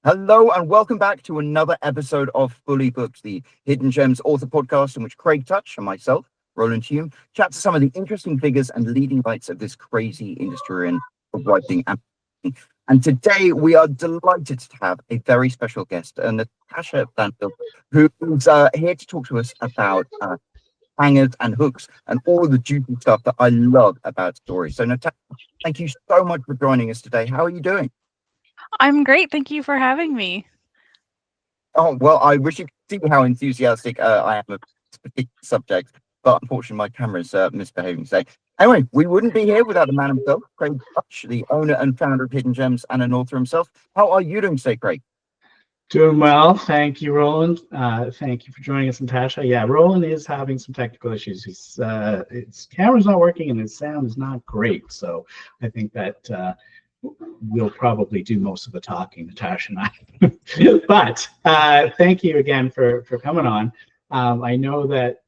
Hello and welcome back to another episode of Fully Booked, the Hidden Gems author podcast in which Craig Touch and myself, Roland Hume, chat to some of the interesting figures and leading lights of this crazy industry of writing. And today we are delighted to have a very special guest, Natasha Blandford, who is here to talk to us about hangers and hooks and all the juicy stuff that I love about stories. So Natasha, thank you so much for joining us today. How are you doing? I'm great. Thank you for having me. Oh, well, I wish you could see how enthusiastic I am about this particular subject, but unfortunately my camera's misbehaving today. Anyway, we wouldn't be here without the man himself, Craig Touch, the owner and founder of Hidden Gems and an author himself. How are you doing today, Craig? Doing well, thank you, Roland. Thank you for joining us, Natasha. Yeah, Roland is having some technical issues. His camera's not working and his sound is not great. So I think that we'll probably do most of the talking, Natasha and I. But thank you again for coming on. I know that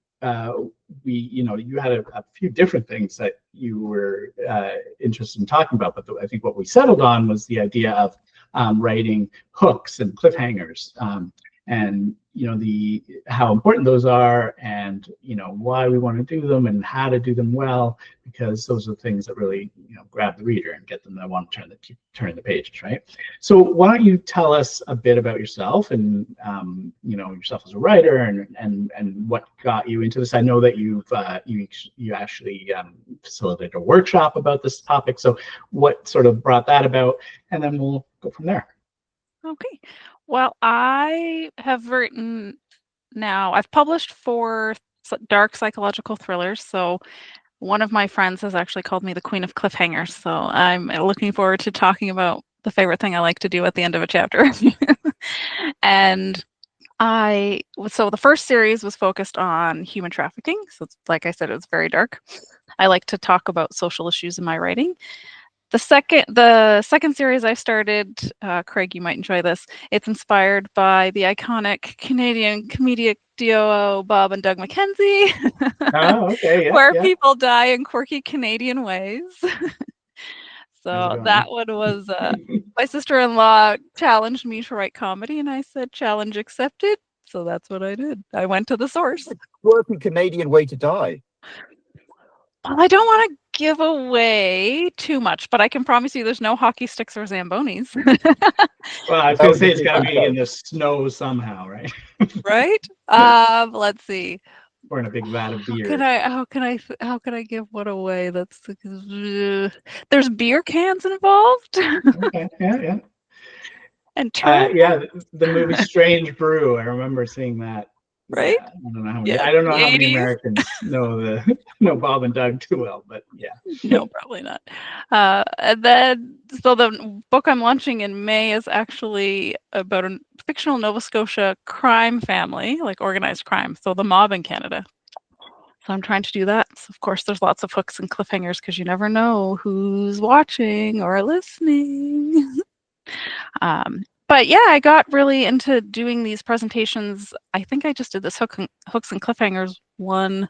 you had a few different things that you were interested in talking about, but I think what we settled on was the idea of writing hooks and cliffhangers, and how important those are, and why we want to do them and how to do them well, because those are the things that really grab the reader and get them to want to turn the pages, right? So why don't you tell us a bit about yourself and yourself as a writer and what got you into this? I know that you actually facilitated a workshop about this topic, so what sort of brought that about, and then we'll go from there. Okay. Well, I've published 4 dark psychological thrillers. So one of my friends has actually called me the Queen of Cliffhangers. So I'm looking forward to talking about the favorite thing I like to do at the end of a chapter. And so the first series was focused on human trafficking. So like I said, it was very dark. I like to talk about social issues in my writing. The second series I started, Craig, you might enjoy this. It's inspired by the iconic Canadian comedic duo Bob and Doug McKenzie, Oh, okay, yeah, where yeah. people die in quirky Canadian ways. So that one was my sister-in-law challenged me to write comedy, and I said, challenge accepted. So that's what I did. I went to the source. Quirky Canadian way to die. Well, I don't want to give away too much, but I can promise you there's no hockey sticks or Zambonis. Well, I was going to say it's got to be in the snow somehow, right? Right? Let's see. Or in a big vat of beer. How can I give what away? There's beer cans involved. Okay, yeah. And the movie Strange Brew. I remember seeing that. Right? Yeah, I don't know how many Americans know Bob and Doug too well, but yeah. No, probably not. And then, so the book I'm launching in May is actually about a fictional Nova Scotia crime family, like organized crime, so the mob in Canada. So I'm trying to do that. So of course, there's lots of hooks and cliffhangers because you never know who's watching or listening. But yeah, I got really into doing these presentations. I think I just did this hooks and cliffhangers one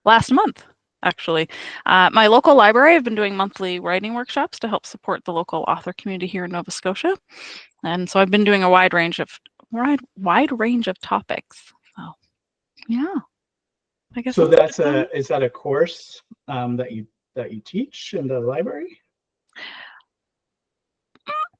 last month, actually. My local library, I've been doing monthly writing workshops to help support the local author community here in Nova Scotia. And so I've been doing a wide range of topics. So yeah, I guess. So is that a course that you teach in the library?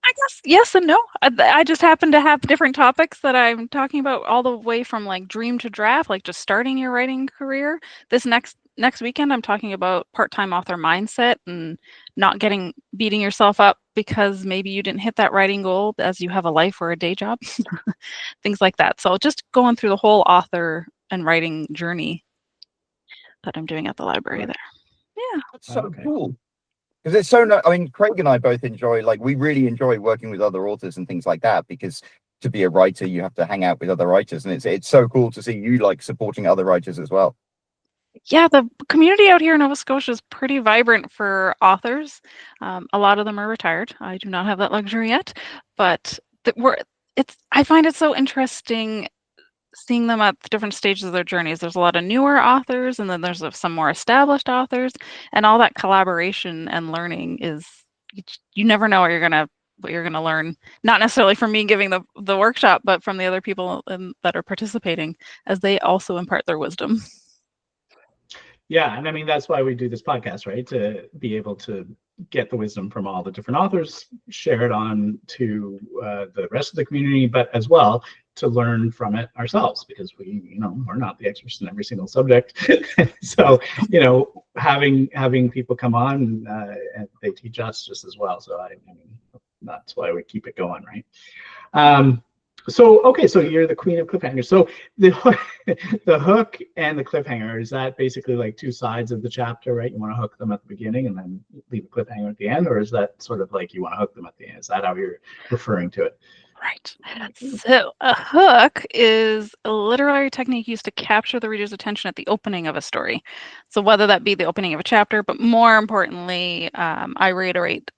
I guess yes and no. I just happen to have different topics that I'm talking about, all the way from like dream to draft, like just starting your writing career. This next weekend, I'm talking about part-time author mindset and not beating yourself up because maybe you didn't hit that writing goal as you have a life or a day job, things like that. So just going through the whole author and writing journey that I'm doing at the library there. Yeah, that's so cool. Because it's so I mean, Craig and I both we really enjoy working with other authors and things like that, because to be a writer, you have to hang out with other writers. And it's so cool to see you supporting other writers as well. Yeah, the community out here in Nova Scotia is pretty vibrant for authors. A lot of them are retired. I do not have that luxury yet, but I find it so interesting seeing them at the different stages of their journeys. There's a lot of newer authors, and then there's some more established authors, and all that collaboration and learning is, you never know what you're going to what you're going to learn, not necessarily from me giving the workshop, but from the other people that are participating as they also impart their wisdom. Yeah, and I mean that's why we do this podcast, right? To be able to get the wisdom from all the different authors, share it on to the rest of the community, but as well to learn from it ourselves, because we're not the experts in every single subject. So having people come on and they teach us just as well. So I mean that's why we keep it going, right? So you're the queen of cliffhangers. So the hook and the cliffhanger, is that basically like two sides of the chapter, right? You want to hook them at the beginning and then leave a cliffhanger at the end, or is that sort of like you want to hook them at the end? Is that how you're referring to it? Right. So a hook is a literary technique used to capture the reader's attention at the opening of a story. So whether that be the opening of a chapter, but more importantly, I reiterate,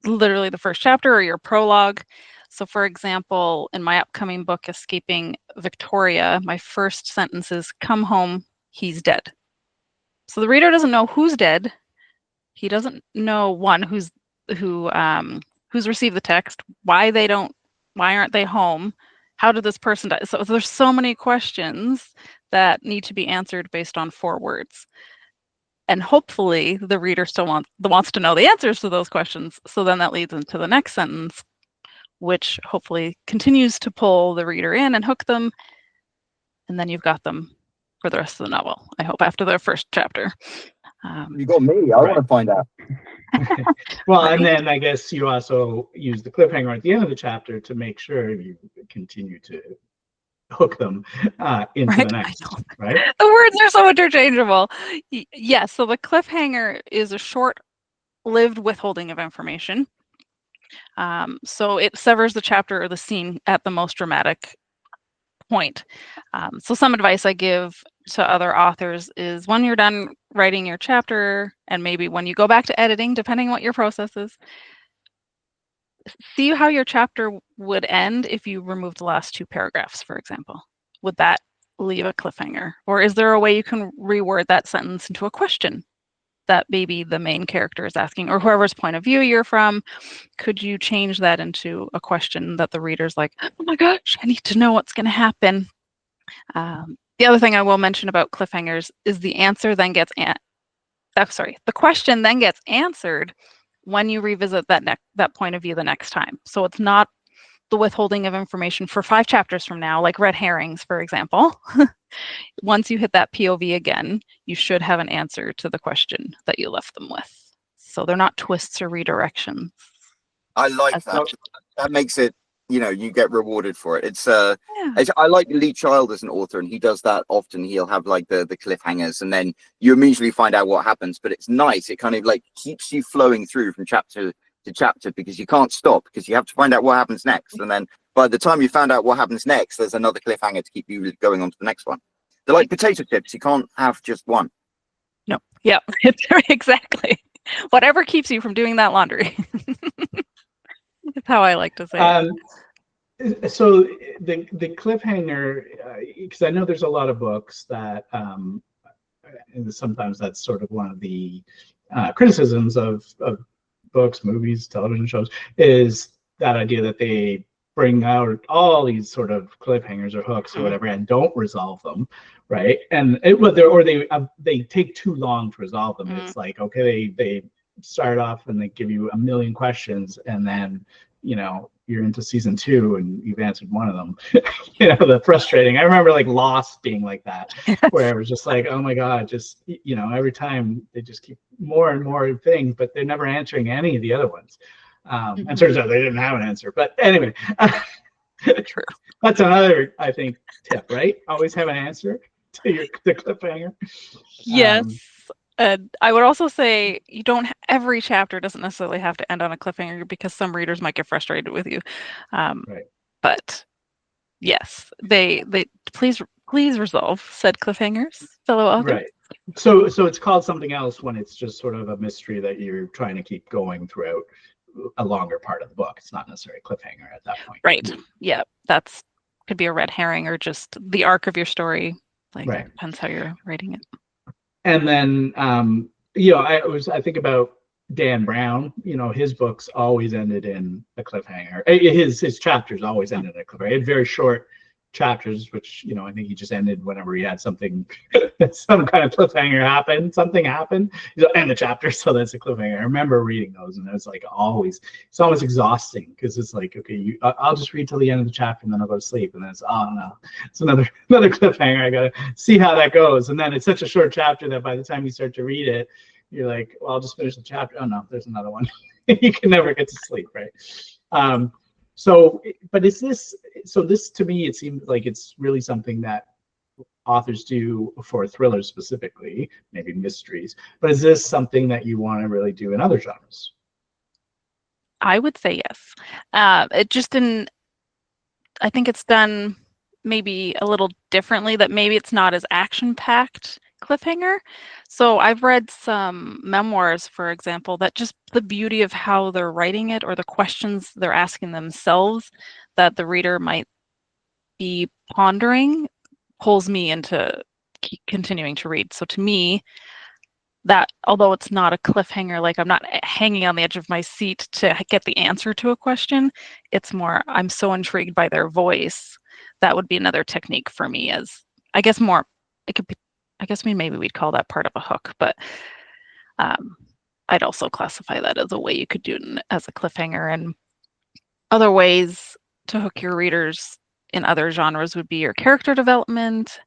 literally the first chapter or your prologue. So for example, in my upcoming book, Escaping Victoria, my first sentence is, "Come home, he's dead." So the reader doesn't know who's dead. He doesn't know who's received the text, why aren't they home? How did this person die? So there's so many questions that need to be answered based on 4 words. And hopefully the reader still wants to know the answers to those questions. So then that leads into the next sentence, which hopefully continues to pull the reader in and hook them. And then you've got them for the rest of the novel, I hope, after the first chapter. You got me. I want to find out. Well, and then I guess you also use the cliffhanger at the end of the chapter to make sure you continue to hook them into the next, right? The words are so interchangeable. Yes, so the cliffhanger is a short-lived withholding of information. So it severs the chapter or the scene at the most dramatic point. So some advice I give to other authors is, when you're done writing your chapter, and maybe when you go back to editing, depending on what your process is, see how your chapter would end if you removed the last 2 paragraphs, for example. Would that leave a cliffhanger? Or is there a way you can reword that sentence into a question that maybe the main character is asking, or whoever's point of view you're from? Could you change that into a question that the reader's like, "Oh my gosh, I need to know what's going to happen"? The other thing I will mention about cliffhangers is the question then gets answered when you revisit that point of view the next time. So it's not the withholding of information for 5 chapters from now, like red herrings, for example. Once you hit that POV again, you should have an answer to the question that you left them with. So they're not twists or redirections. I like that. That makes it, you get rewarded for it. I like Lee Child as an author, and he does that often. He'll have like the cliffhangers, and then you immediately find out what happens. But it's nice. It kind of like keeps you flowing through from chapter to chapter, because you can't stop, because you have to find out what happens next. And then by the time you found out what happens next, there's another cliffhanger to keep you going on to the next one. They're like potato chips. You can't have just one. No. Yeah, exactly. Whatever keeps you from doing that laundry. That's how I like to say it. So the cliffhanger, because I know there's a lot of books that, and sometimes that's sort of one of the criticisms of books, movies, television shows, is that idea that they bring out all these sort of cliffhangers or hooks or whatever and don't resolve them, right? And they take too long to resolve them. It's like, okay, they start off and they give you a million questions, and then you're into season 2 and you've answered one of them. The frustrating. I remember like Lost being like that, where it was just like, oh my god, just every time they just keep more and more things, but they're never answering any of the other ones. And turns out they didn't have an answer. But anyway, True. That's another, I think, tip, right? Always have an answer to the cliffhanger. Yes. And I would also say every chapter doesn't necessarily have to end on a cliffhanger, because some readers might get frustrated with you. Right. But yes, they please resolve said cliffhangers, fellow authors. Right. So it's called something else when it's just sort of a mystery that you're trying to keep going throughout a longer part of the book. It's not necessarily a cliffhanger at that point. Right. Yeah. Could be a red herring or just the arc of your story. Like, right. Depends how you're writing it. And then, I think about Dan Brown, his books always ended in a cliffhanger. His chapters always ended in a cliffhanger. He had very short chapters, which I think he just ended whenever he had something, some kind of cliffhanger happen. Something happened, end the chapter. So that's a cliffhanger. I remember reading those, and it's like it's almost exhausting because it's like, okay, I'll just read till the end of the chapter, and then I'll go to sleep, and then it's no, it's another cliffhanger. I gotta see how that goes, and then it's such a short chapter that by the time you start to read it, you're like, well, I'll just finish the chapter. Oh no, there's another one. You can never get to sleep, right? But this to me, it seems like it's really something that authors do for thrillers specifically, maybe mysteries. But is this something that you want to really do in other genres? I would say yes. I think it's done maybe a little differently, that maybe it's not as action-packed cliffhanger. So I've read some memoirs, for example, that just the beauty of how they're writing it, or the questions they're asking themselves that the reader might be pondering, pulls me into continuing to read. So to me, that although it's not a cliffhanger, like I'm not hanging on the edge of my seat to get the answer to a question, it's more I'm so intrigued by their voice. That would be another technique for me, as I guess more, it could be, I guess maybe we'd call that part of a hook, but I'd also classify that as a way you could do it as a cliffhanger. And other ways to hook your readers in other genres would be your character development,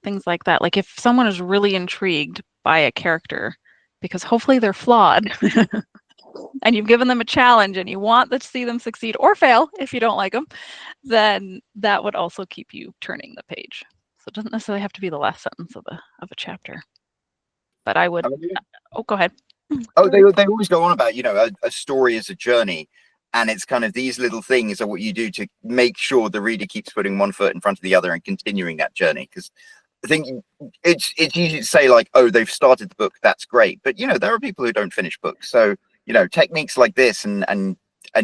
things like that. Like if someone is really intrigued by a character, because hopefully they're flawed, and you've given them a challenge and you want to see them succeed or fail if you don't like them, then that would also keep you turning the page. So it doesn't necessarily have to be the last sentence of a chapter. But I would. Oh, go ahead. Oh, they always go on about a story is a journey, and it's kind of these little things are what you do to make sure the reader keeps putting one foot in front of the other and continuing that journey. Because I think it's easy to say like, oh, they've started the book, that's great, but there are people who don't finish books. So techniques like this and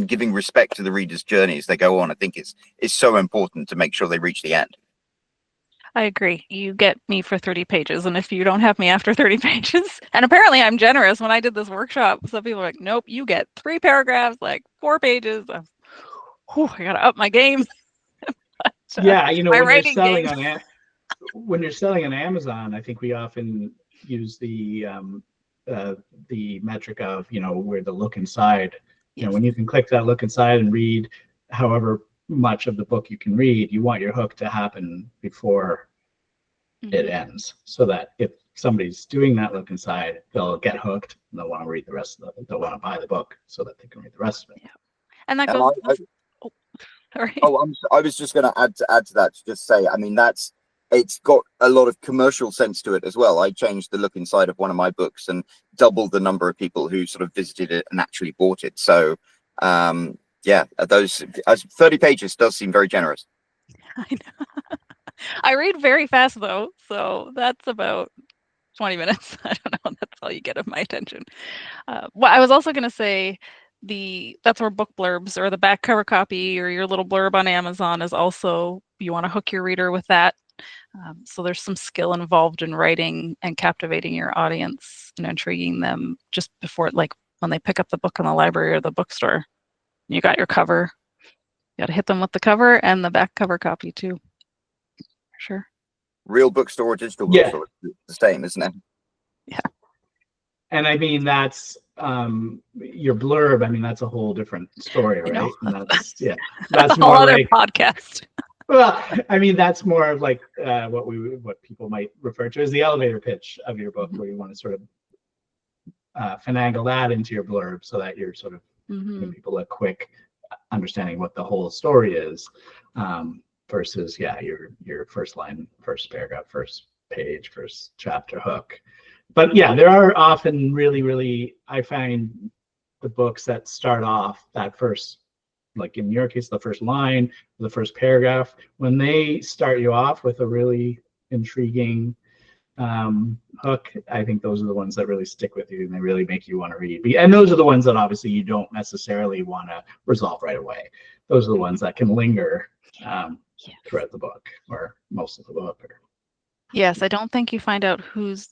giving respect to the reader's journey as they go on, I think is so important to make sure they reach the end. I agree. You get me for 30 pages, and if you don't have me after 30 pages, and apparently I'm generous. When I did this workshop, some people are like, nope, you get 3 paragraphs, like 4 pages. I gotta up my game. But, yeah, when you're selling on Amazon, I think we often use the metric of where the look inside. yes. When you can click that look inside and read however much of the book you can read, you want your hook to happen before it ends, so that if somebody's doing that look inside, they'll get hooked and they'll want to read the rest of it. They'll want to buy the book so that they can read the rest of it. Yeah. And that goes. Sorry. I was just going to add to that to just say, I mean, it's got a lot of commercial sense to it as well. I changed the look inside of one of my books and doubled the number of people who sort of visited it and actually bought it. So yeah, those 30 pages does seem very generous. I know. I read very fast though, so that's about 20 minutes. I don't know. That's all you get of my attention. Well, I was also going to say that's where book blurbs or the back cover copy or your little blurb on Amazon is also, you want to hook your reader with that. So there's some skill involved in writing and captivating your audience and intriguing them just before, like when they pick up the book in the library or the bookstore. You got your cover. You got to hit them with the cover and the back cover copy too. Sure. Real bookstore or digital bookstore, it's the same, isn't it? Yeah. And I mean, that's your blurb. I mean, that's a whole different story, right? And that's a whole other podcast. Well, I mean, that's more of like what people might refer to as the elevator pitch of your book, where you want to sort of finagle that into your blurb so that you're sort of giving people a quick understanding what the whole story is, versus your first line, first paragraph, first page, first chapter hook. But yeah, there are often really, I find the books that start off that first, like in your case, the first line, the first paragraph, when they start you off with a really intriguing hook, I think those are the ones that really stick with you and they really make you want to read. And those are the ones that obviously you don't necessarily want to resolve right away. Those are the ones that can linger throughout the book or most of the book. Yes, I don't think you find out who's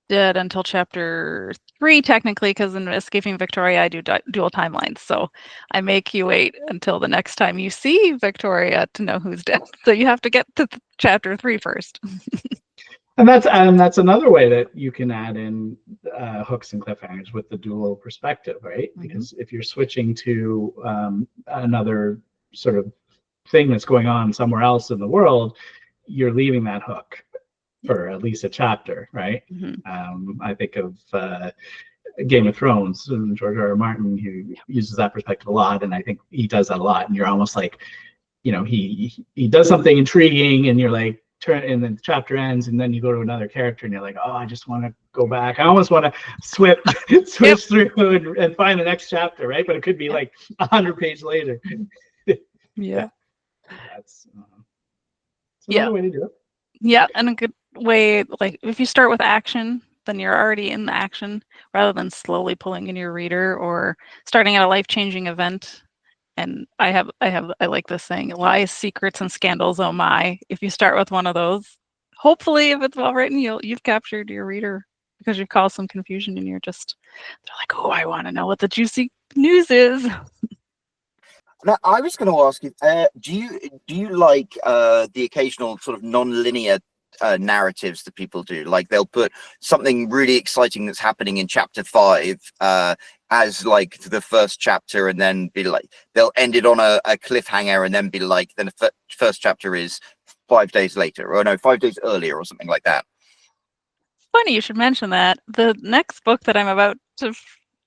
did until chapter 3, technically, because in Escaping Victoria, I do dual timelines. So I make you wait until the next time you see Victoria to know who's dead. So you have to get to chapter 3 first. And that's another way that you can add in hooks and cliffhangers with the dual perspective, right? Mm-hmm. Because if you're switching to another sort of thing that's going on somewhere else in the world, you're leaving that hook for at least a chapter, right? Mm-hmm. I think of Game of Thrones and George R. R. Martin, who uses that perspective a lot, and I think he does that a lot. And you're almost like, he does something intriguing, and you're like, and then the chapter ends, and then you go to another character, and you're like, oh, I just want to go back. I almost want to switch through and find the next chapter, right? But it could be like 100 pages later. Yeah. That's another way to do it. Yeah, and a good way, like if you start with action, then you're already in the action rather than slowly pulling in your reader or starting at a life-changing event. And I like this saying, lies, secrets, and scandals, oh my. If you start with one of those, hopefully if it's well written, you've captured your reader because you've caused some confusion and they're like, oh, I want to know what the juicy news is. Now, I was going to ask you, do you like the occasional sort of non-linear narratives that people do? Like they'll put something really exciting that's happening in chapter 5 as like the first chapter, and then be like they'll end it on a cliffhanger, and then be like then the first chapter is 5 days later, or no, 5 days earlier, or something like that. Funny you should mention that. The next book that I'm about to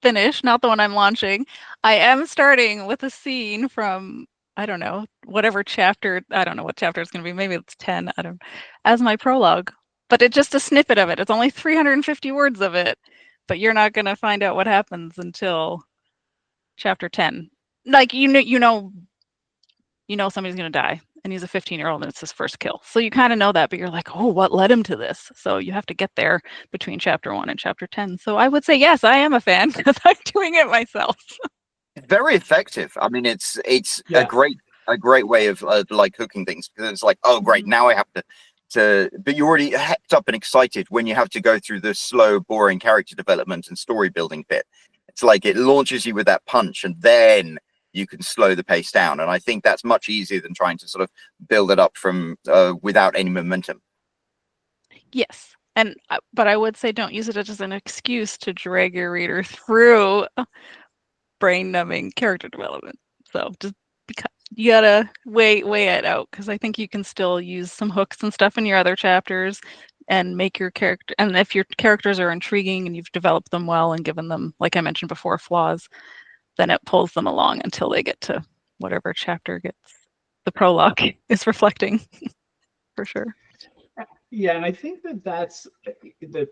finish, not the one I'm launching, I am starting with a scene from, I don't know, whatever chapter, I don't know what chapter it's going to be, maybe it's 10, as my prologue. But it's just a snippet of it. It's only 350 words of it, but you're not going to find out what happens until chapter 10. Like, you know somebody's going to die, and he's a 15-year-old and it's his first kill. So you kind of know that, but you're like, oh, what led him to this? So you have to get there between chapter 1 and chapter 10. So I would say, yes, I am a fan because I'm doing it myself. Very effective. I mean, it's a great way of like hooking things, because it's like, oh, great, now I have to, but you're already hepped up and excited when you have to go through the slow, boring character development and story building bit. It's like it launches you with that punch, and then you can slow the pace down. And I think that's much easier than trying to sort of build it up from without any momentum. Yes. But I would say don't use it as an excuse to drag your reader through brain-numbing character development. So just because you gotta weigh it out, because I think you can still use some hooks and stuff in your other chapters and make your character, and if your characters are intriguing and you've developed them well and given them, like I mentioned before, flaws, then it pulls them along until they get to whatever chapter the prologue is reflecting. For sure. Yeah, and I think that's the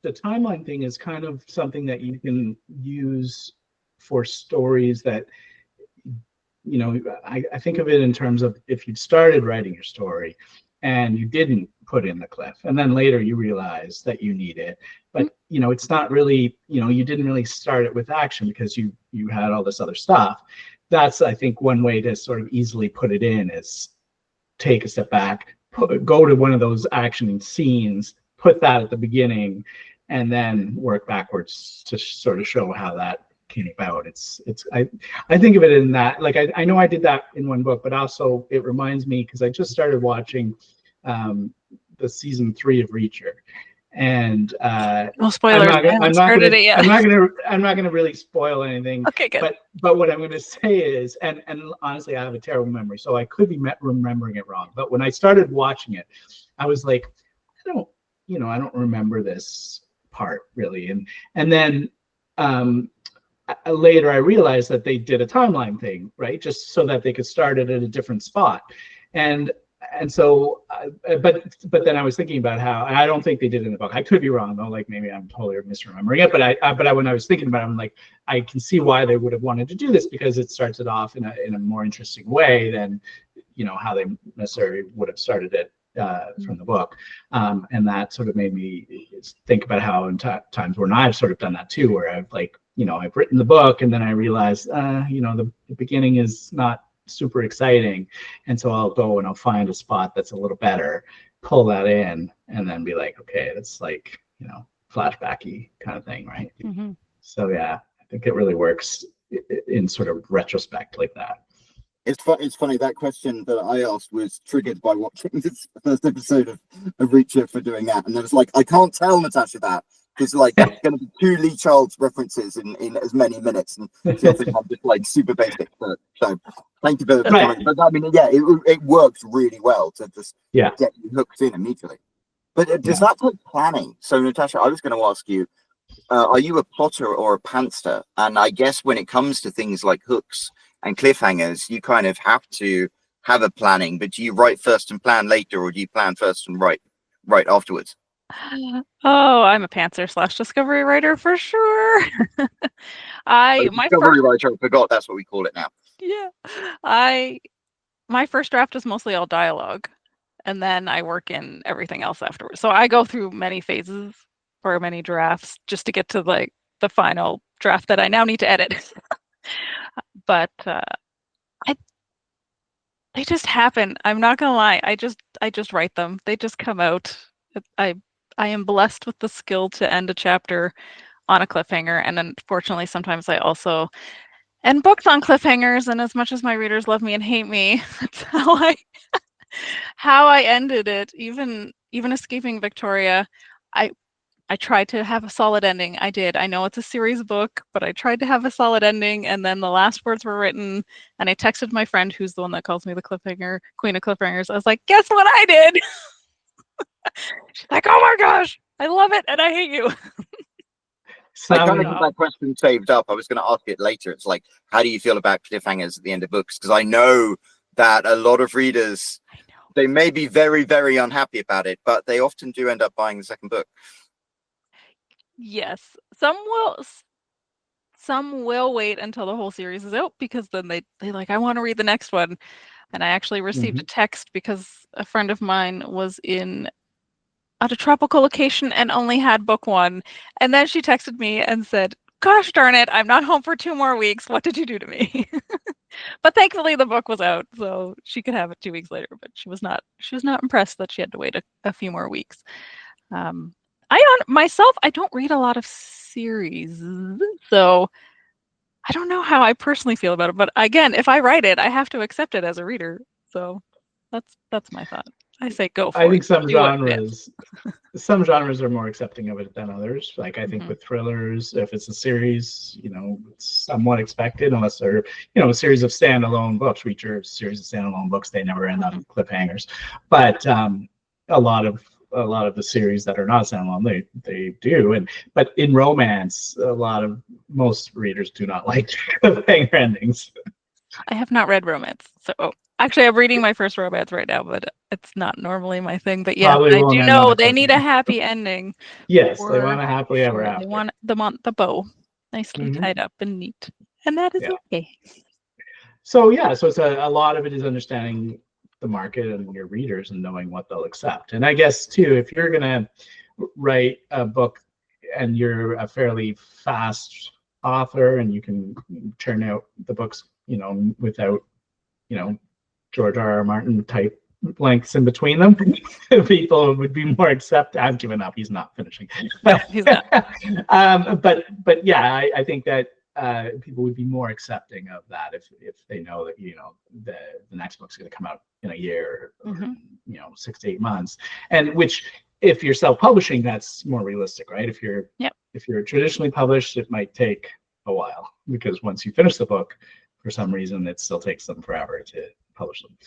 timeline thing is kind of something that you can use for stories that, I think of it in terms of if you'd started writing your story and you didn't put in the cliff, and then later you realize that you need it, but it's not really, you didn't really start it with action because you had all this other stuff. That's, I think, one way to sort of easily put it in is take a step back, go to one of those action scenes, put that at the beginning, and then work backwards to sort of show how that came about. I think of it in that, like, I know I did that in one book, but also it reminds me, because I just started watching the season 3 of Reacher, and no spoilers. I'm not gonna really spoil anything. Okay, good. But what I'm gonna say is, and honestly, I have a terrible memory, so I could be remembering it wrong. But when I started watching it, I was like, I don't remember this part really, and then later I realized that they did a timeline thing, right, just so that they could start it at a different spot, and so, but then I was thinking about how, and I don't think they did it in the book. I could be wrong though. Like maybe I'm totally misremembering it. But when I was thinking about it, I'm like, I can see why they would have wanted to do this, because it starts it off in a more interesting way than how they necessarily would have started it from the book. And that sort of made me think about how in times when I've sort of done that too, where I've like, I've written the book and then I realized, the beginning is not super exciting, and so I'll go and I'll find a spot that's a little better, pull that in, and then be like, okay, that's like flashbacky kind of thing, right? Mm-hmm. So yeah, I think it really works in sort of retrospect like that. It's funny, that question that I asked was triggered by watching this first episode of Reacher for doing that, and then it's like, I can't tell Natasha that because like there's going to be 2 Lee Childs references in as many minutes, and she'll think I'm just like super basic. But so thank you for the comment. But I mean, yeah, it works really well to just get you hooked in immediately. But does that take planning? So Natasha, I was going to ask you, are you a plotter or a pantser? And I guess when it comes to things like hooks and cliffhangers, you kind of have to have a planning, but do you write first and plan later, or do you plan first and write afterwards? Oh, I'm a pantser / discovery writer for sure. My discovery writer, I forgot that's what we call it now. Yeah. My first draft is mostly all dialogue, and then I work in everything else afterwards. So I go through many phases or many drafts just to get to like the final draft that I now need to edit. But they just happen. I'm not gonna lie. I just write them. They just come out. I am blessed with the skill to end a chapter on a cliffhanger, and unfortunately, sometimes I also end books on cliffhangers. And as much as my readers love me and hate me, that's how I ended it. Even Escaping Victoria, I tried to have a solid ending. I did. I know it's a series book, but I tried to have a solid ending, and then the last words were written, and I texted my friend, who's the one that calls me the cliffhanger queen of cliffhangers. I was like, guess what I did? She's like, oh my gosh, I love it, and I hate you. I kind of got that question saved up. I was going to ask it later. It's like, how do you feel about cliffhangers at the end of books? Because I know that a lot of readers, they may be very, very unhappy about it, but they often do end up buying the second book. Yes, some will wait until the whole series is out, because then they like, I want to read the next one. And I actually received a text because a friend of mine was at a tropical location and only had book 1. And then she texted me and said, gosh darn it, I'm not home for 2 more weeks. What did you do to me? But thankfully the book was out, so she could have it 2 weeks later. But she was not impressed that she had to wait a few more weeks. I don't read a lot of series, so I don't know how I personally feel about it. But again, if I write it, I have to accept it as a reader. So that's my thought. I say go for it. I think some genres are more accepting of it than others. Like I think with thrillers, if it's a series, it's somewhat expected, unless they're, a series of standalone books. Reacher, series of standalone books, they never end up in cliffhangers. But a lot of the series that are not standalone, they do. But in romance, most readers do not like cliffhanger endings. I have not read romance, so actually I'm reading my first romance right now, but it's not normally my thing. But yeah, I do know they need a happy ending. Yes, they want a happily ever after. They want the bow nicely tied up and neat, and that is okay. So it's a lot of it is understanding the market and your readers and knowing what they'll accept. And I guess too, if you're gonna write a book and you're a fairly fast author and you can churn out the books, without, George R.R. Martin type lengths in between them, people would be more accepting. I've given up. He's not finishing. He's not. But yeah, I think that people would be more accepting of that if they know that the next book's going to come out in a year, or 6 to 8 months, and which, if you're self-publishing, that's more realistic, right? If you're traditionally published, it might take a while, because once you finish the book, for some reason, it still takes them forever to publish them.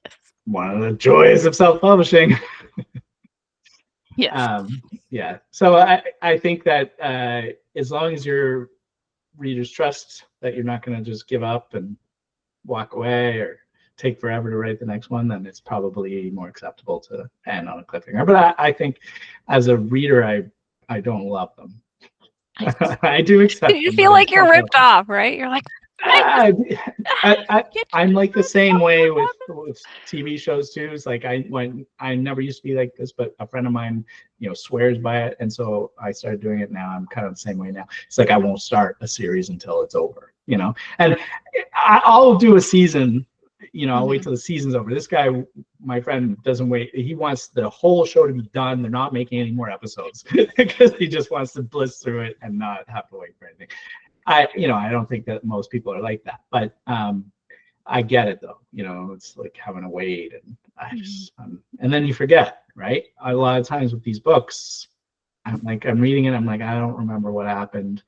Yes. One of the joys of self-publishing. Yes. So I think that as long as your readers trust that you're not going to just give up and walk away or take forever to write the next one, then it's probably more acceptable to end on a cliffhanger. But I think as a reader, I don't love them. I do accept them. You feel like you're ripped off, right? You're like, I'm like the same way with TV shows too. It's like I never used to be like this, but a friend of mine, swears by it, and so I started doing it. Now I'm kind of the same way now. It's like I won't start a series until it's over, and I'll do a season, I'll wait till the season's over. This guy, my friend, doesn't wait. He wants the whole show to be done. They're not making any more episodes because he just wants to bliss through it and not have to wait for anything. I don't think that most people are like that, but I get it though. It's like having to wait, and and then you forget, right? A lot of times with these books, I'm reading it, I'm like, I don't remember what happened.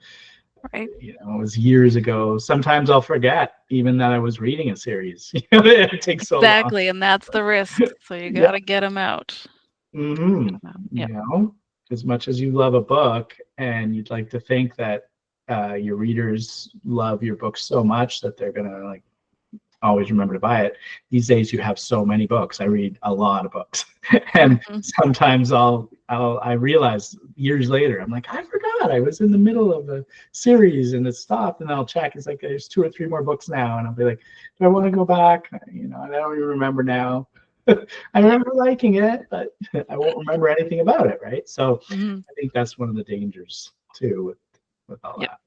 Right. It was years ago. Sometimes I'll forget even that I was reading a series. It takes so long. Exactly, and that's the risk. So you got to get them out. As much as you love a book, and you'd like to think that your readers love your book so much that they're gonna like always remember to buy it. These days you have so many books. I read a lot of books, and sometimes I realize years later, I'm like, I forgot I was in the middle of a series and it stopped, and I'll check. It's like there's 2 or 3 more books now, and I'll be like, do I want to go back? I don't even remember now. I remember liking it, but I won't remember anything about it, right? So I think that's one of the dangers too with all that.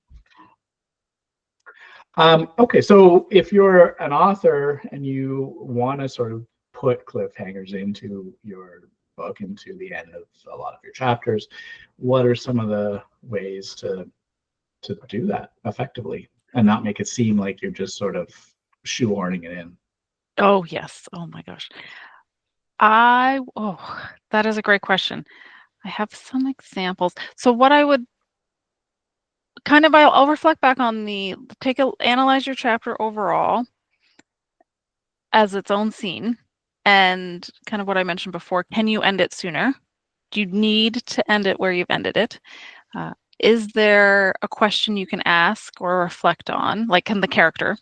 Okay, so if you're an author and you want to sort of put cliffhangers into your book, into the end of a lot of your chapters, what are some of the ways to do that effectively and not make it seem like you're just sort of shoehorning it in? Oh, yes. Oh my gosh. That is a great question. I have some examples. So what I would I'll reflect back on analyze your chapter overall as its own scene, and kind of what I mentioned before. Can you end it sooner? Do you need to end it where you've ended it? Is there a question you can ask or reflect on? Like, can the character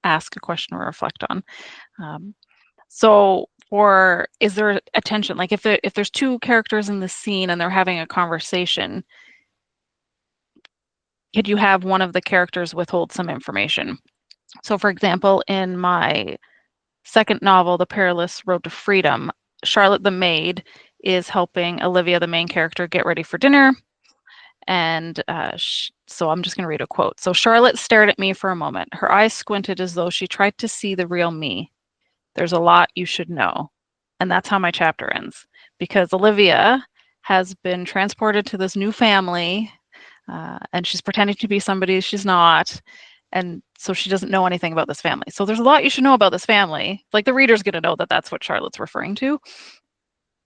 ask a question or reflect on? Is there a tension? Like if there's 2 characters in the scene and they're having a conversation, could you have one of the characters withhold some information? So for example, in my second novel, The Perilous Road to Freedom, Charlotte the maid is helping Olivia, the main character, get ready for dinner. And so I'm just going to read a quote. So Charlotte stared at me for a moment. Her eyes squinted as though she tried to see the real me. There's a lot you should know. And that's how my chapter ends. Because Olivia has been transported to this new family, and she's pretending to be somebody she's not. And so she doesn't know anything about this family. So there's a lot you should know about this family. Like the reader's going to know that that's what Charlotte's referring to.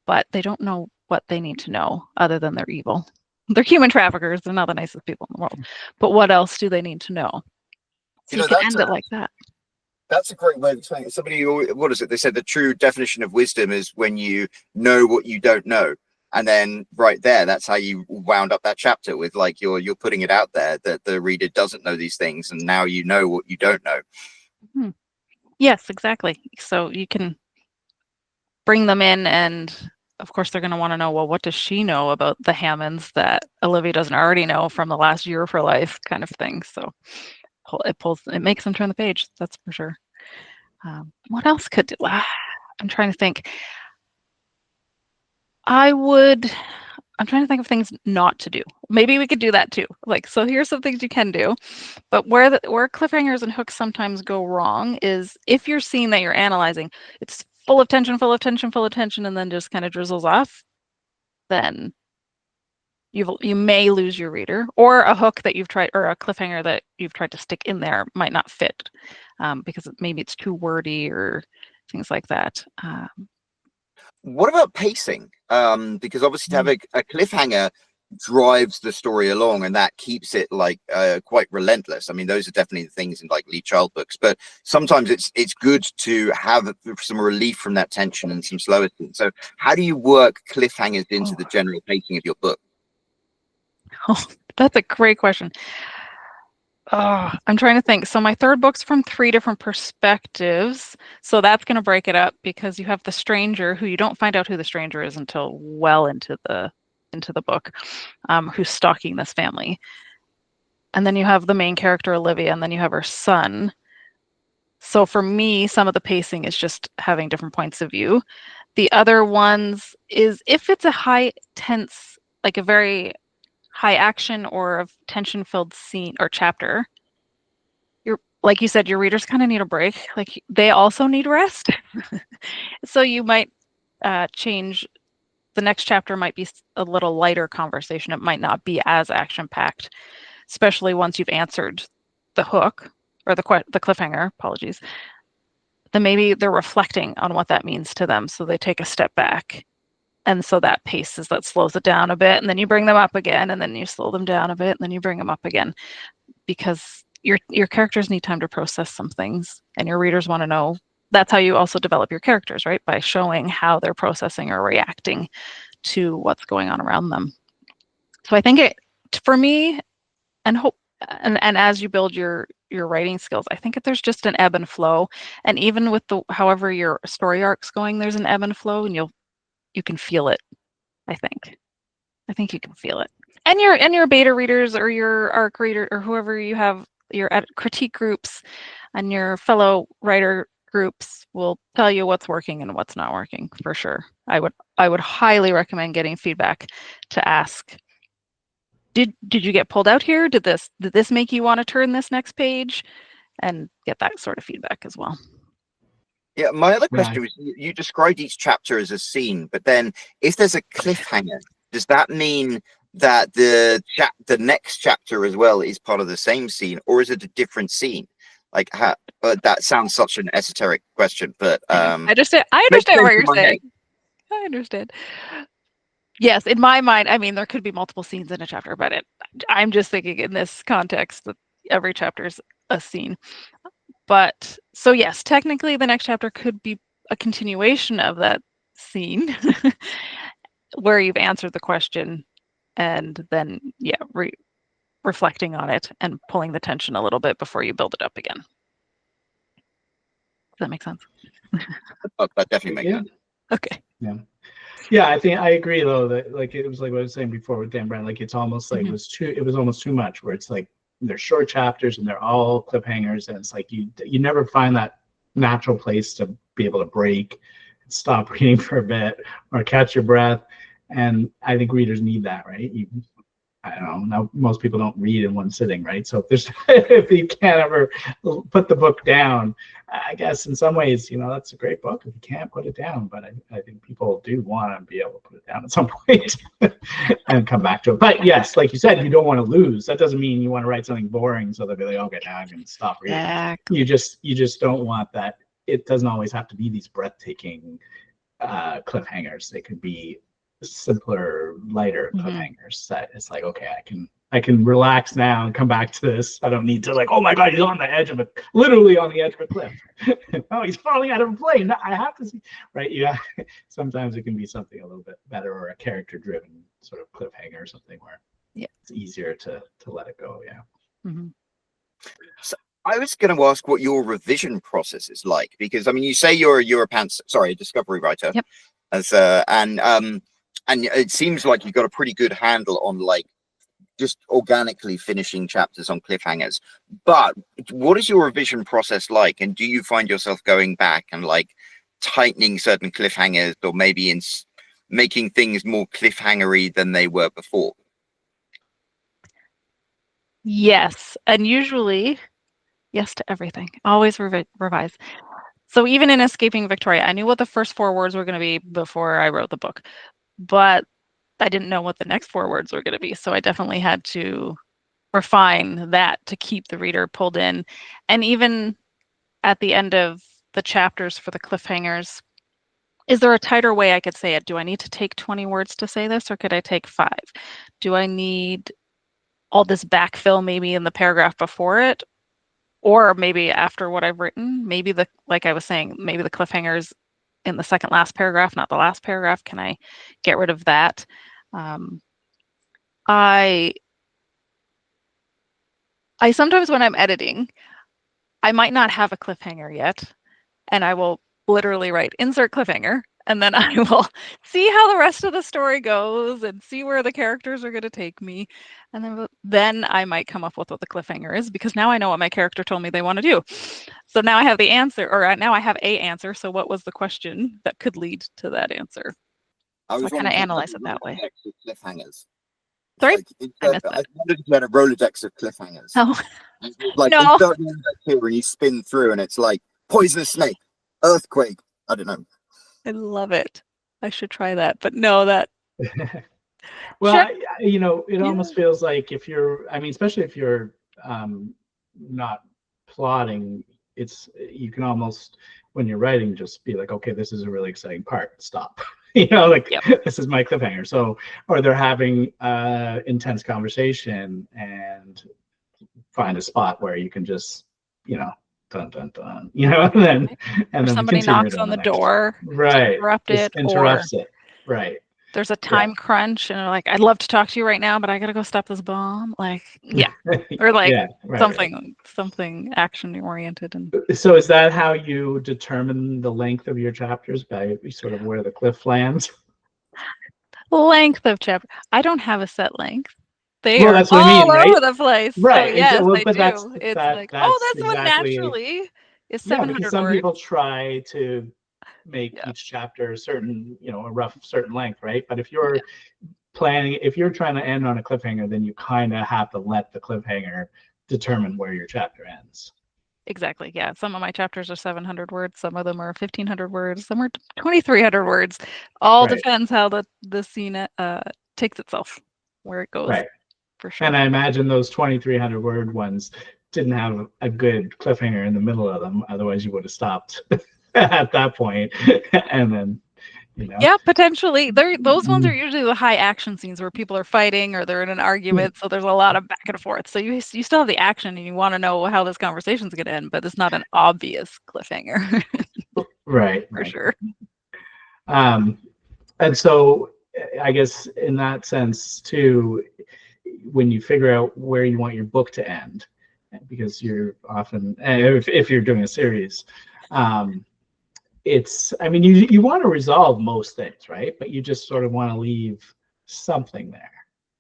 But they don't know what they need to know other than they're evil. They're human traffickers. They're not the nicest people in the world. But what else do they need to know? So you can end it like that. That's a great way of explaining it. What is it? They said the true definition of wisdom is when you know what you don't know. And then right there, that's how you wound up that chapter with like you're putting it out there that the reader doesn't know these things, and now you know what you don't know. Yes, exactly. So you can bring them in, and of course they're going to want to know, well, what does she know about the Hammonds that Olivia doesn't already know from the last year of her life, kind of thing. So it makes them turn the page. That's for sure. What else could do? I'm trying to think. I'm trying to think of things not to do. Maybe we could do that too. Like, so here's some things you can do. But where cliffhangers and hooks sometimes go wrong is if you're seeing that you're analyzing, it's full of tension, and then just kind of drizzles off, then you may lose your reader, or a hook that you've tried, or a cliffhanger that you've tried to stick in there might not fit because maybe it's too wordy or things like that. What about pacing? Because obviously to have a cliffhanger drives the story along, and that keeps it like quite relentless. I mean, those are definitely the things in like Lee Child books, but sometimes it's good to have some relief from that tension and some slower scenes. So how do you work cliffhangers into the general pacing of your book? Oh, that's a great question. I'm trying to think. So my third book's from 3 different perspectives. So that's going to break it up because you have the stranger, who you don't find out who the stranger is until well into the book, who's stalking this family. And then you have the main character, Olivia, and then you have her son. So for me, some of the pacing is just having different points of view. The other ones is if it's a high tense, like a very high action or a tension-filled scene or chapter, like you said, your readers kind of need a break. Like they also need rest. So you might change. The next chapter might be a little lighter conversation. It might not be as action packed, especially once you've answered the hook or the cliffhanger. Apologies. Then maybe they're reflecting on what that means to them, so they take a step back, and so that slows it down a bit, and then you bring them up again, and then you slow them down a bit, and then you bring them up again, because your characters need time to process some things, and your readers want to know. That's how you also develop your characters, right? By showing how they're processing or reacting to what's going on around them. So I think for me, and as you build your writing skills, I think there's just an ebb and flow, and even with however your story arc's going, there's an ebb and flow, and you can feel it. I think you can feel it, and your beta readers or your arc reader or whoever you have your critique groups and your fellow writer groups will tell you what's working and what's not working for sure. I would highly recommend getting feedback to ask, did you get pulled out here? Did this make you want to turn this next page? And get that sort of feedback as well. Yeah, my other question was, you described each chapter as a scene, but then if there's a cliffhanger, does that mean that the next chapter as well is part of the same scene, or is it a different scene? Like, that sounds such an esoteric question, but I understand what you're saying. I understand. Yes, in my mind, I mean, there could be multiple scenes in a chapter, but I'm just thinking in this context that every chapter is a scene. But so yes, technically the next chapter could be a continuation of that scene where you've answered the question and then, reflecting on it and pulling the tension a little bit before you build it up again. Does that make sense? That definitely makes sense. Okay. Yeah, I think I agree though that like it was like what I was saying before with Dan Brown, like it's almost like it was almost too much, where it's like they're short chapters and they're all cliffhangers, and it's like you never find that natural place to be able to break, stop reading for a bit, or catch your breath. And I think readers need that, right? I don't know. Now most people don't read in one sitting, right? So if you can't ever put the book down, I guess in some ways, that's a great book if you can't put it down. But I think people do want to be able to put it down at some point and come back to it. But yes, like you said, you don't want to lose. That doesn't mean you want to write something boring so they'll be like, okay, now I'm going to stop reading. Exactly. You just don't want that. It doesn't always have to be these breathtaking cliffhangers. They could be simpler, lighter cliffhangers that it's like, okay, I can relax now and come back to this. I don't need to like, oh my god, he's on the edge of it, literally on the edge of a cliff. Oh, he's falling out of a plane. No, I have to see, right? Yeah. Sometimes it can be something a little bit better, or a character-driven sort of cliffhanger or something where it's easier to let it go. Yeah. So I was going to ask what your revision process is like, because I mean, you say you're a discovery writer, and it seems like you've got a pretty good handle on like just organically finishing chapters on cliffhangers. But what is your revision process like? And do you find yourself going back and like tightening certain cliffhangers, or maybe in making things more cliffhangery than they were before? Yes, and usually yes to everything. Always revise. So even in Escaping Victoria, I knew what the first 4 words were going to be before I wrote the book, but I didn't know what the next 4 words were going to be. So I definitely had to refine that to keep the reader pulled in. And even at the end of the chapters for the cliffhangers, is there a tighter way I could say it? Do I need to take 20 words to say this, or could I take 5? Do I need all this backfill maybe in the paragraph before it, or maybe after what I've written? Maybe like I was saying, maybe the cliffhangers in the second last paragraph, not the last paragraph. Can I get rid of that? I sometimes when I'm editing, I might not have a cliffhanger yet, and I will literally write insert cliffhanger, and then I will see how the rest of the story goes and see where the characters are going to take me, and then I might come up with what the cliffhanger is, because now I know what my character told me they want to do. So now I have the answer, or now I have a answer. So what was the question that could lead to that answer? I kind of analyze it that way. Cliffhangers. Sorry? I missed I that. wondered if you had a Rolodex of cliffhangers. Oh, Like, no. you start the Rolodex here and you spin through and it's like poisonous snake, earthquake. I don't know. I love it. I should try that. But no, that. Well, Sure. it almost feels like if you're, I mean, especially if you're not plotting, you can almost, when you're writing, just be like, okay, this is a really exciting part. Stop. Like Yep. this is my cliffhanger. So, or they're having intense conversation and find a spot where you can just, dun dun dun, and Or then somebody continue knocks to on the next. door, Right. interrupt Just it, or interrupts it. Right. there's a time crunch and they're like, I'd love to talk to you right now, but I gotta go stop this bomb. Like, yeah. Or like Yeah, right, something action oriented. And So is that how you determine the length of your chapters, by sort of where the cliff lands? length of chapter. I don't have a set length. They Well, are that's what I mean, all right? over the place. So Right. yes, Well, I but do. It's like, oh, that's that's what exactly, naturally is yeah, because 700 some words. people try to make Yeah. each chapter a certain, a rough certain length, right? But if you're if you're trying to end on a cliffhanger, then you kind of have to let the cliffhanger determine where your chapter ends. Exactly. Yeah. Some of my chapters are 700 words. Some of them are 1,500 words. Some are 2,300 words. All Right. depends how the scene takes itself, where it goes. Right. For sure. And I imagine those 2,300 word ones didn't have a good cliffhanger in the middle of them. Otherwise, you would have stopped at that point. And then, Yeah, potentially. Those ones are usually the high action scenes where people are fighting or they're in an argument. So there's a lot of back and forth. So you still have the action and you want to know how this conversation's going to end, but it's not an obvious cliffhanger. Right. For sure. And so I guess in that sense too, when you figure out where you want your book to end, because you're often, if you're doing a series, I mean, you want to resolve most things, right? But you just sort of want to leave something there.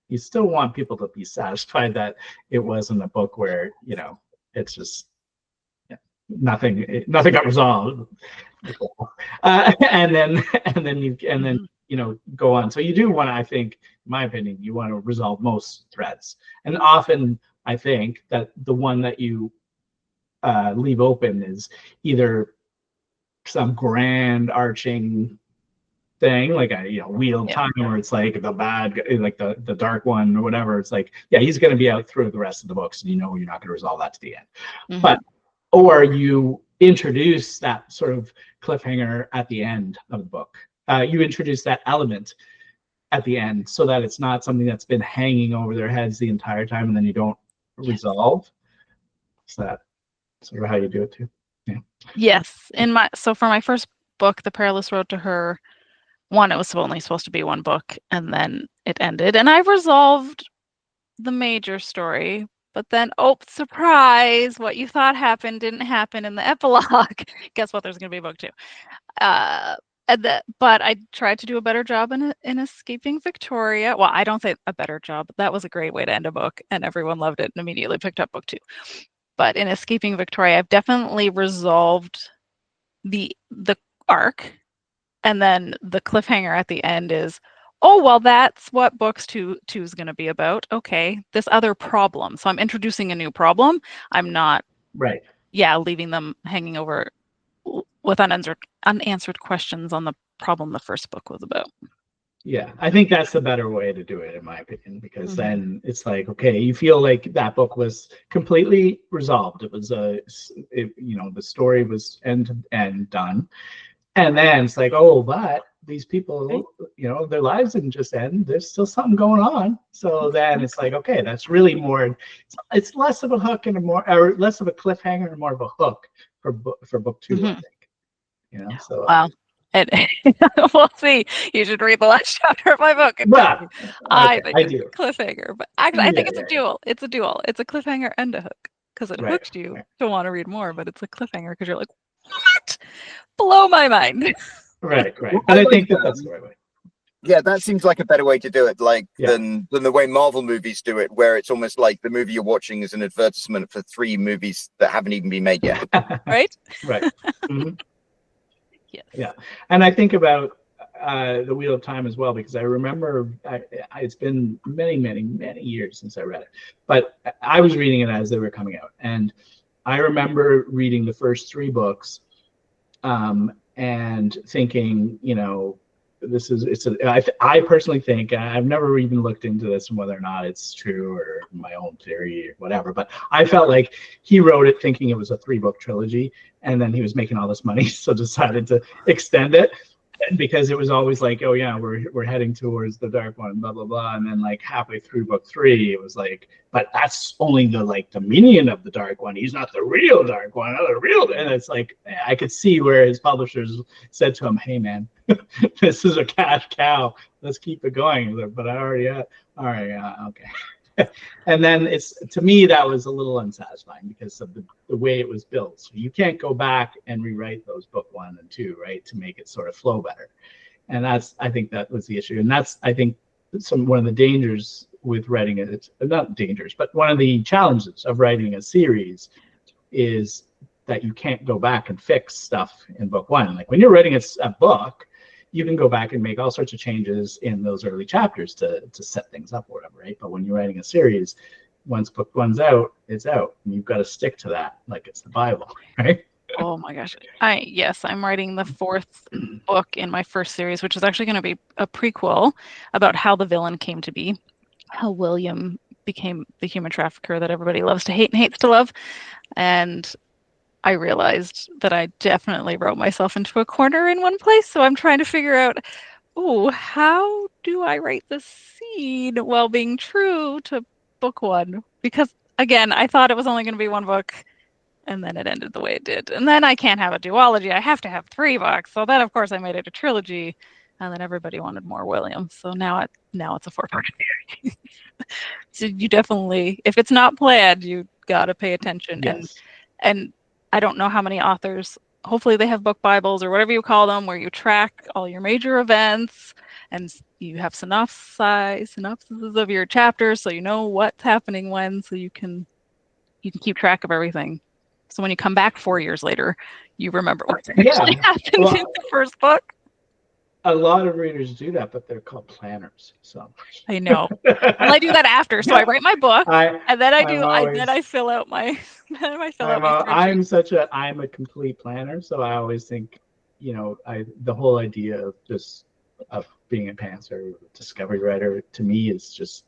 You still want people to be satisfied that it wasn't a book where, it's just nothing got resolved. And then go on. So you do want to, I think, in my opinion, you want to resolve most threads. And often I think that the one that you leave open is either some grand arching thing, like a Wheel of Time, where it's like the bad guy, like the dark one or whatever. It's like, yeah, he's going to be out through the rest of the books, and you're not going to resolve that to the end. Mm-hmm. Or you introduce that sort of cliffhanger at the end of the book. You introduce that element at the end so that it's not something that's been hanging over their heads the entire time, and then you don't resolve. Is that sort of how you do it too? Yeah. Yes. So for my first book, The Perilous Road to Her, it was only supposed to be one book, and then it ended. And I resolved the major story, but then, oh, surprise, what you thought happened didn't happen in the epilogue. Guess what? There's going to be a book too. But I tried to do a better job in Escaping Victoria. Well, I don't say a better job. That was a great way to end a book, and everyone loved it and immediately picked up book 2. But in Escaping Victoria, I've definitely resolved the arc, and then the cliffhanger at the end is, oh, well, that's what books 2 is going to be about. Okay, this other problem. So I'm introducing a new problem. I'm not leaving them hanging over with unanswered questions on the problem the first book was about. Yeah, I think that's the better way to do it, in my opinion, because then it's like, okay, you feel like that book was completely resolved. It was the story was end and done. And then it's like, oh, but these people, their lives didn't just end. There's still something going on. So then it's like, okay, that's really more. It's less of a hook and or less of a cliffhanger and more of a hook for book 2. I think. So wow. And we'll see. You should read the last chapter of my book. Well, I think I it's do. a cliffhanger, but actually, I think it's a duel. It's a duel. It's a cliffhanger and a hook, because it hooks you to want to read more, but it's a cliffhanger because you're like, what? Blow my mind. Right. But I think that's the right way. Yeah, that seems like a better way to do it, than the way Marvel movies do it, where it's almost like the movie you're watching is an advertisement for 3 movies that haven't even been made yet. Right. Right. Mm-hmm. Yes. Yeah, and I think about The Wheel of Time as well, because I remember it's been many, many, many years since I read it, but I was reading it as they were coming out, and I remember reading the first 3 books, and thinking, I personally think, I've never even looked into this and whether or not it's true or my own theory or whatever, but I felt like he wrote it thinking it was a 3-book trilogy, and then he was making all this money, so decided to extend it, because it was always like, oh yeah, we're heading towards the Dark One, blah blah blah, and then like halfway through book 3, it was like, but that's only the minion of the Dark One. He's not the real Dark One, not the real. And it's like, I could see where his publishers said to him, "Hey man, this is a cash cow. Let's keep it going." But I already all right, okay. And then to me that was a little unsatisfying because of the way it was built. So you can't go back and rewrite those book 1 and 2, right, to make it sort of flow better. And I think that was the issue. And that's, I think, one of the dangers with writing it. It's not dangers, but one of the challenges of writing a series is that you can't go back and fix stuff in book 1. Like when you're writing a book, you can go back and make all sorts of changes in those early chapters to set things up or whatever, right? But when you're writing a series, once book 1's out, it's out, and you've got to stick to that like it's the Bible, right? Oh my gosh. I'm writing the 4th book in my first series, which is actually going to be a prequel about how the villain came to be, how William became the human trafficker that everybody loves to hate and hates to love. And I realized that I definitely wrote myself into a corner in one place. So I'm trying to figure out, how do I write this scene while being true to book 1? Because again, I thought it was only going to be 1 book, and then it ended the way it did. And then I can't have a duology. I have to have 3 books. So then, of course, I made it a trilogy, and then everybody wanted more William. So now it's a 4-part series. So you definitely, if it's not planned, you got to pay attention. Yes. And I don't know how many authors, hopefully they have book Bibles or whatever you call them, where you track all your major events and you have synopses of your chapters, so you know what's happening when, so you can keep track of everything. So when you come back 4 years later, you remember what actually happened in the first book. A lot of readers do that, but they're called planners. So I know. Well, I do that after. So I write my book, and then I fill out my. I'm a complete planner, so I always think, the whole idea of being a pantser, discovery writer, to me is just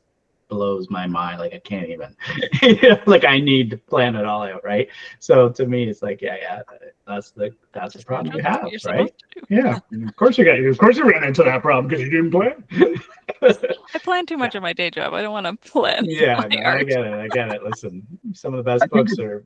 blows my mind. Like I can't even, like I need to plan it all out, right? So to me, it's like, that's the problem you have, right? Yeah, of course you ran into that problem because you didn't plan. I plan too much of my day job. I don't want to plan. Yeah, no, I get it. Listen, some of the best books are.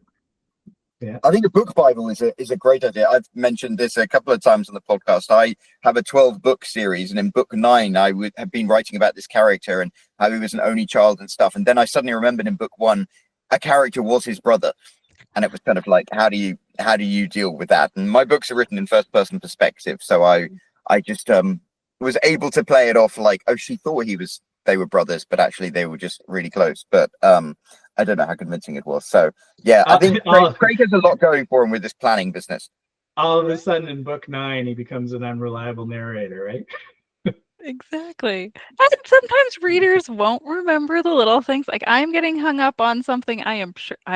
Yeah. I think a book Bible is a great idea. I've mentioned this a couple of times on the podcast. I have a 12-book series, and in book 9, I would have been writing about this character and how he was an only child and stuff. And then I suddenly remembered in book 1, a character was his brother, and it was kind of like, how do you deal with that? And my books are written in first-person perspective, so I just was able to play it off like, she thought they were brothers, but actually they were just really close. But I don't know how convincing it was. So yeah, I think Craig has a lot going for him with this planning business. All of a sudden in book 9, he becomes an unreliable narrator, right? Exactly. And sometimes readers won't remember the little things. Like I'm getting hung up on something. I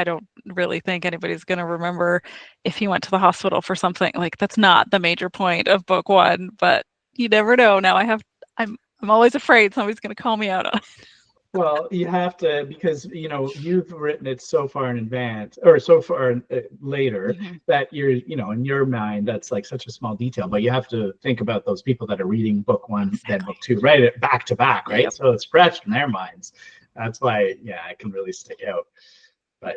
don't really think anybody's going to remember if he went to the hospital for something. Like that's not the major point of book 1, but you never know. Now I'm always afraid somebody's going to call me out on it. Well, you have to, because you've written it so far in advance or so far later that you're in your mind that's like such a small detail, but you have to think about those people that are reading book 1 then book 2, write it back to back, right? Yep. So it's fresh in their minds. That's why I can really stick out. But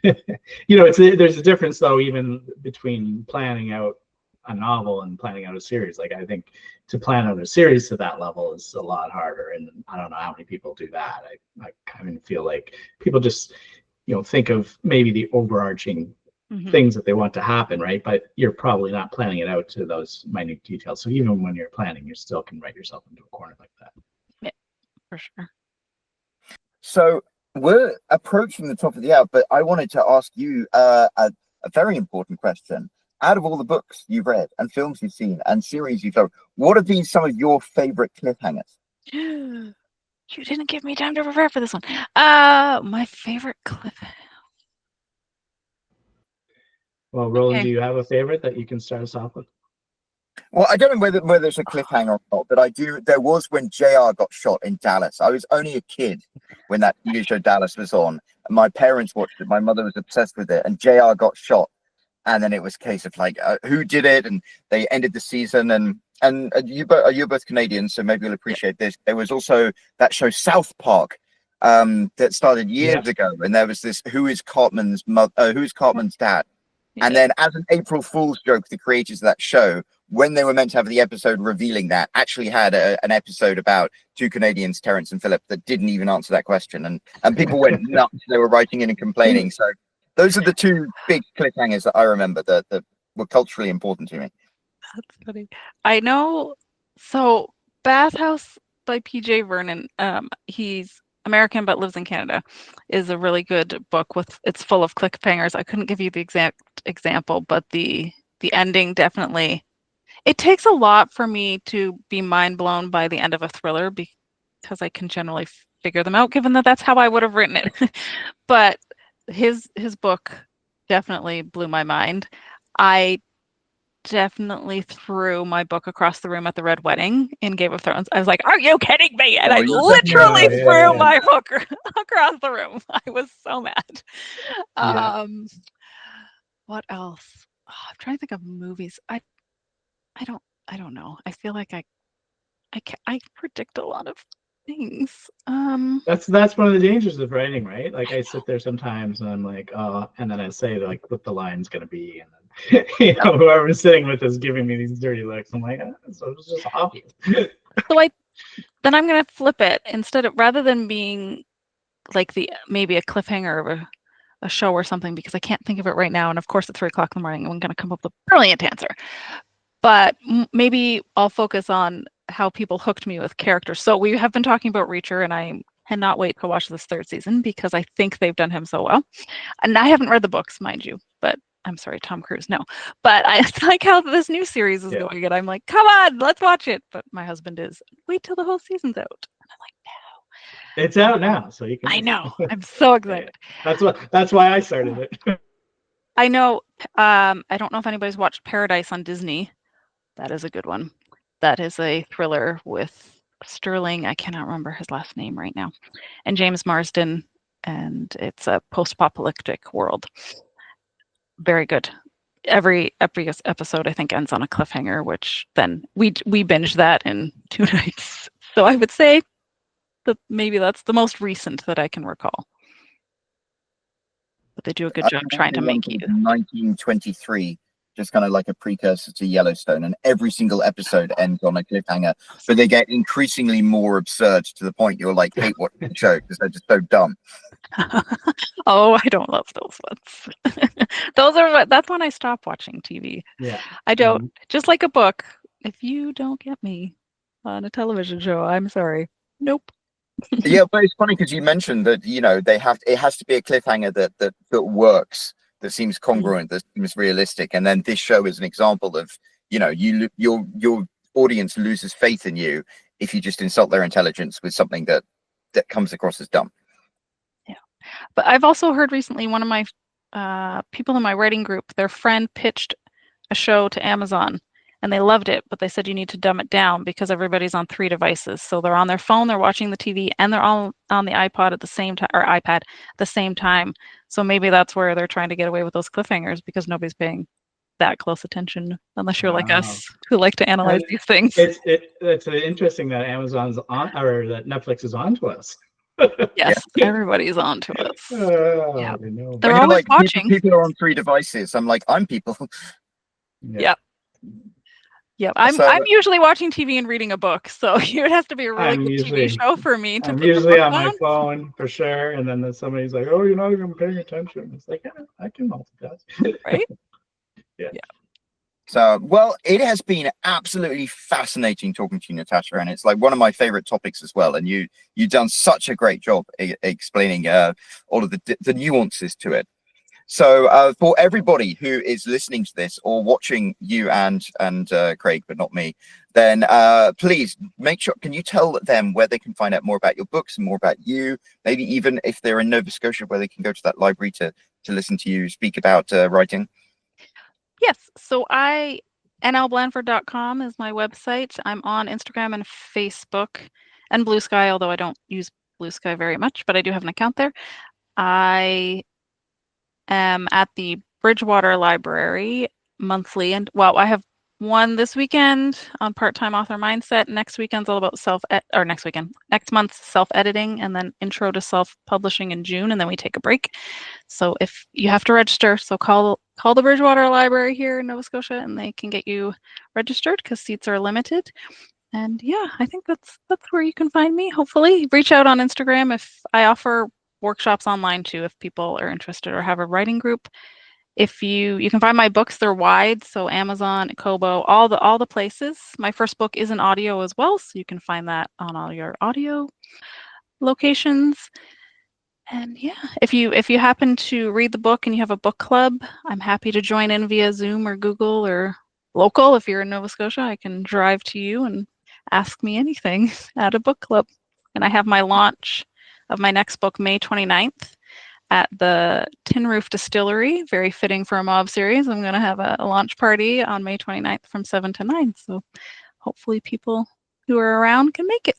there's a difference though, even between planning out a novel and planning out a series. Like I think to plan out a series to that level is a lot harder, and I don't know how many people do that. I kind of feel like people just think of maybe the overarching things that they want to happen, right? But you're probably not planning it out to those minute details. So even when you're planning, you still can write yourself into a corner like that. Yeah, for sure. So we're approaching the top of the hour, but I wanted to ask you a very important question. out of all the books you've read and films you've seen and series you've done, what have been some of your favorite cliffhangers? You didn't give me time to prepare for this one. My favorite cliffhanger. Well, Roland, Okay. do you have a favorite that you can start us off with? Well, I don't know whether it's a cliffhanger or not, but I do. There was when JR got shot in Dallas. I was only a kid when that TV show Dallas was on. And my parents watched it. My mother was obsessed with it, and JR got shot. And then it was a case of like, who did it? And they ended the season. And you're both Canadian, so maybe you'll appreciate this. There was also that show South Park that started years ago, and there was this who is Cartman's dad. And then, as an April Fool's joke, the creators of that show, when they were meant to have the episode revealing that, actually had an episode about two Canadians, Terrence and Philip, that didn't even answer that question. And people went nuts. They were writing in and complaining. So those are the two big cliffhangers that I remember that were culturally important to me. That's funny. I know. So Bathhouse by PJ Vernon, he's American but lives in Canada, is a really good book it's full of cliffhangers. I couldn't give you the exact example, but the ending definitely, it takes a lot for me to be mind blown by the end of a thriller because I can generally figure them out, given that that's how I would have written it. But his book definitely blew my mind. I definitely threw my book across the room at the Red Wedding in Game of Thrones. I was like, "Are you kidding me?" And I literally threw my book across the room. I was so mad. What else? Oh, I'm trying to think of movies. I don't know. I feel like I predict a lot of things. That's one of the dangers of writing, right? Like I sit there sometimes and I'm like, oh, and then I say like what the line's gonna be, and then whoever's sitting with is giving me these dirty looks. I'm like, so it's just obvious. So then I'm gonna flip it rather than being like maybe a cliffhanger of a show or something, because I can't think of it right now. And of course, at 3 o'clock in the morning, I'm gonna come up with a brilliant answer. But maybe I'll focus on how people hooked me with characters. So we have been talking about Reacher, and I cannot wait to watch this 3rd season because I think they've done him so well. And I haven't read the books, mind you, but I'm sorry, Tom Cruise, no. But I like how this new series is going, and I'm like, come on, let's watch it. But my husband is, wait till the whole season's out. And I'm like, no. It's out now, so you can. I know. I'm so excited. That's why I started it. I know. I don't know if anybody's watched Paradise on Disney. That is a good one. That is a thriller with Sterling. I cannot remember his last name right now. And James Marsden. And it's a post-apocalyptic world. Very good. Every episode, I think, ends on a cliffhanger, which then we binged that in 2 nights. So I would say that maybe that's the most recent that I can recall. But they do a good job trying to make you. 1923. Just kind of like a precursor to Yellowstone, and every single episode ends on a cliffhanger, but they get increasingly more absurd to the point you're like hate watching the show because they're just so dumb. Oh, I don't love those ones. That's when I stop watching TV. Yeah, I don't. Just like a book, if you don't get me on a television show, I'm sorry. Nope. Yeah, but it's funny because you mentioned that it has to be a cliffhanger that works, that seems congruent, that seems realistic, and then this show is an example of your audience loses faith in you if you just insult their intelligence with something that comes across as dumb. Yeah, but I've also heard recently one of my people in my writing group, their friend pitched a show to Amazon and they loved it, but they said you need to dumb it down because everybody's on 3 devices. So they're on their phone, they're watching the TV, and they're all on the iPod at the same time, or iPad at the same time. So maybe that's where they're trying to get away with those cliffhangers, because nobody's paying that close attention unless you're like us who like to analyze these things. It's interesting that Amazon's on, or that Netflix is on to us. Yes, everybody's on to us. Yeah, they're always watching. People are on 3 devices. I'm like, I'm people. Yeah. Yeah, I'm usually watching TV and reading a book, so it has to be a really good TV show for me to. I'm usually on my phone for sure, and then somebody's like, "Oh, you're not even paying attention." It's like, yeah, I can multitask. Right? Yeah. So, well, it has been absolutely fascinating talking to you, Natasha, and it's like one of my favorite topics as well. And you've done such a great job explaining all of the nuances to it. So for everybody who is listening to this or watching you and Craig, but not me, then please make sure, can you tell them where they can find out more about your books and more about you? Maybe even if they're in Nova Scotia, where they can go to that library to listen to you speak about writing. Yes. So nlblandford.com is my website. I'm on Instagram and Facebook and Blue Sky, although I don't use Blue Sky very much, but I do have an account there. I am at the Bridgewater Library monthly, and well, I have one this weekend on part-time author mindset. Next weekend's all about next month's self-editing, and then intro to self-publishing in June, and then we take a break. So if you have to register, so call the Bridgewater Library here in Nova Scotia, and they can get you registered because seats are limited. And yeah, I think that's where you can find me. Hopefully, reach out on Instagram. If I offer workshops online too, if people are interested or have a writing group. If you can find my books, they're wide, so Amazon, Kobo, all the places. My first book is an audio as well, so you can find that on all your audio locations. And yeah, if you happen to read the book and you have a book club, I'm happy to join in via Zoom or Google or local. If you're in Nova Scotia, I can drive to you and ask me anything at a book club. And I have my launch of my next book May 29th at the Tin Roof Distillery. Very fitting for a mob series. I'm going to have a launch party on May 29th from 7 to 9. So hopefully people who are around can make it.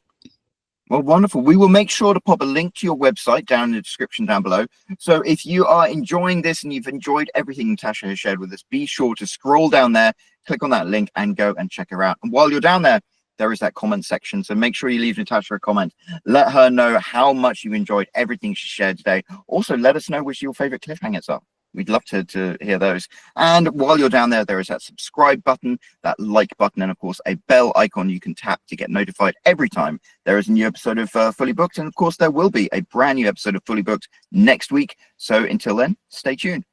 Well, wonderful. We will make sure to pop a link to your website down in the description down below. So if you are enjoying this and you've enjoyed everything Natasha has shared with us, be sure to scroll down there, click on that link and go and check her out. And while you're down there, there is that comment section. So make sure you leave Natasha a comment. Let her know how much you enjoyed everything she shared today. Also, let us know which your favorite cliffhangers are. We'd love to hear those. And while you're down there, there is that subscribe button, that like button, and of course, a bell icon you can tap to get notified every time there is a new episode of Fully Booked. And of course, there will be a brand new episode of Fully Booked next week. So until then, stay tuned.